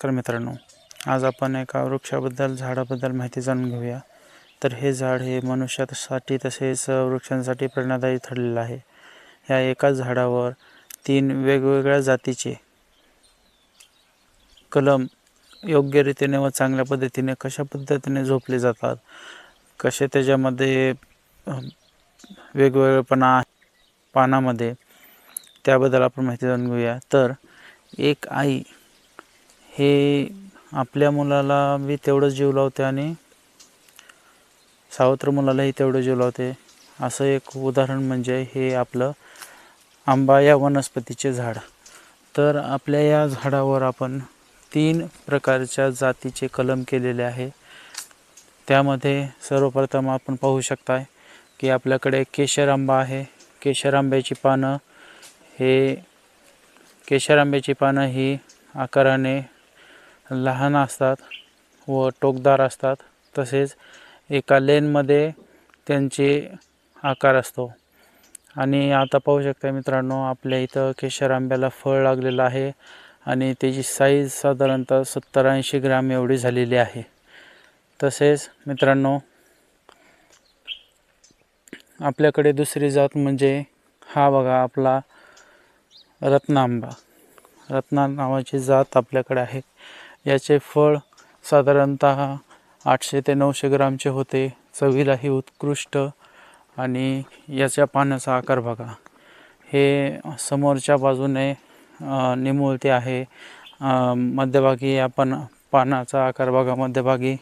नमस्कार मित्रांनो, आज आपण एका वृक्षाबद्दल झाडाबद्दल माहिती जाणून घेऊया। तर हे झाड हे मनुष्यासाठी तसेच वृक्षांसाठी प्रेरणादायी ठरलेलं आहे। ह्या एकाच झाडावर 3 वेगवेगळ्या जातीचे कलम योग्य रीतीने व चांगल्या पद्धतीने कशा पद्धतीने झोपले जातात, कसे त्याच्यामध्ये वेगवेगळेपणा पानामध्ये, त्याबद्दल आपण माहिती जाणून घेऊया। तर एक आई हे आपल्या मुलाला बी तेवढंच जीव लावते आणि सावत्र मुलालाही तेवढं जीव लावते। असं एक उदाहरण म्हणजे हे आपलं आंबा या वनस्पतीचे झाड। तर आपल्या या झाडावर आपण 3 प्रकारच्या जातीचे कलम केलेले आहे। त्यामध्ये सर्वप्रथम आपण पाहू शकता की आपल्याकडे केशर आंबा आहे। केशर आंब्याची पानं ही आकाराने लहान असतात व टोकदार असतात, तसेच एका लेनमध्ये त्यांचे आकार असतो। आणि आता पाहू शकता मित्रांनो, आपल्या इथं केशर आंब्याला फळ लागलेलं आहे आणि त्याची साईज साधारणतः 70-80 ग्रॅम एवढी झालेली आहे। तसेच मित्रांनो, आपल्याकडे दुसरी जात म्हणजे हा बघा आपला रत्नाआंबा। रत्ना नावाची जात आपल्याकडे आहे। याचे फळ साधारणतः 800 ते 900 ग्रामचे होते। चवीलाही उत्कृष्ट आणि याच्या पानाचा आकार बघा, हे समोरच्या बाजूने निमुळते आहे। मध्यभागी आपण पानाचा आकार बघा, मध्यभागी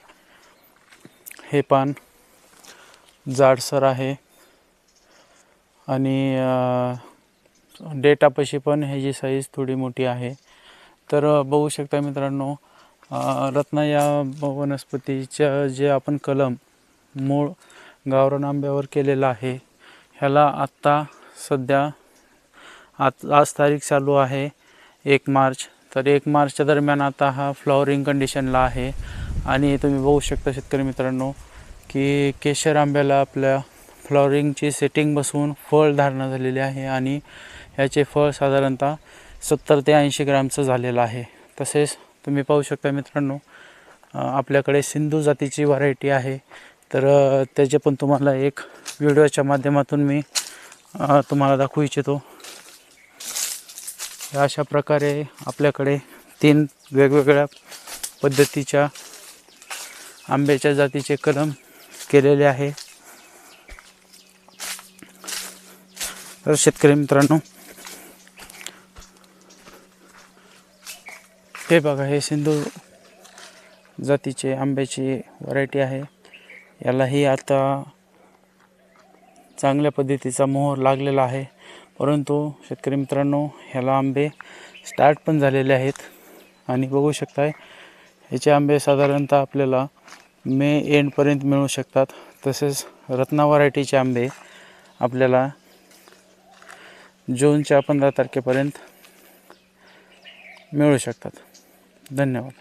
हे पान जाडसर आहे आणि डेटापाशी पण ह्याची साईज थोडी मोठी आहे। तर बघू शकता मित्रांनो, रत्ना या वनस्पतीच्या जे आपण कलम मूळ गावरान आंब्यावर केलेला आहे, ह्याला आत्ता सध्या आज तारीख चालू आहे 1 मार्च। तर 1 मार्चच्या दरम्यान आता हा फ्लॉवरिंग कंडिशनला आहे। आणि तुम्ही बघू शकता शेतकरी मित्रांनो की केशर आंब्याला आपल्या फ्लॉवरिंगची सेटिंग बसून फळ धारणा झालेली आहे आणि ह्याचे फळ साधारणतः 70 ते 80 ग्रामचं झालेलं आहे। तसेच तुम्ही पाहू शकता मित्रांनो, आपल्याकडे सिंधू जातीची व्हरायटी आहे। तर त्याचे पण तुम्हाला एक व्हिडिओच्या माध्यमातून मी तुम्हाला दाखवू इच्छितो। अशा प्रकारे आपल्याकडे 3 वेगवेगळ्या पद्धतीच्या आंब्याच्या जातीचे कलम केलेले आहे। तर शेतकरी मित्रांनो, हे बघा, हे सिंधू जातीचे आंब्याची व्हरायटी आहे। यालाही आता चांगल्या पद्धतीचा मोहर लागलेला आहे, परंतु शेतकरी मित्रांनो, ह्याला आंबे स्टार्ट पण झालेले आहेत। आणि बघू शकताय, ह्याचे आंबे साधारणतः आपल्याला मे एंडपर्यंत मिळू शकतात। तसेच रत्ना व्हरायटीचे आंबे आपल्याला जूनच्या 15 तारखेपर्यंत मिळू शकतात। धन्यवाद।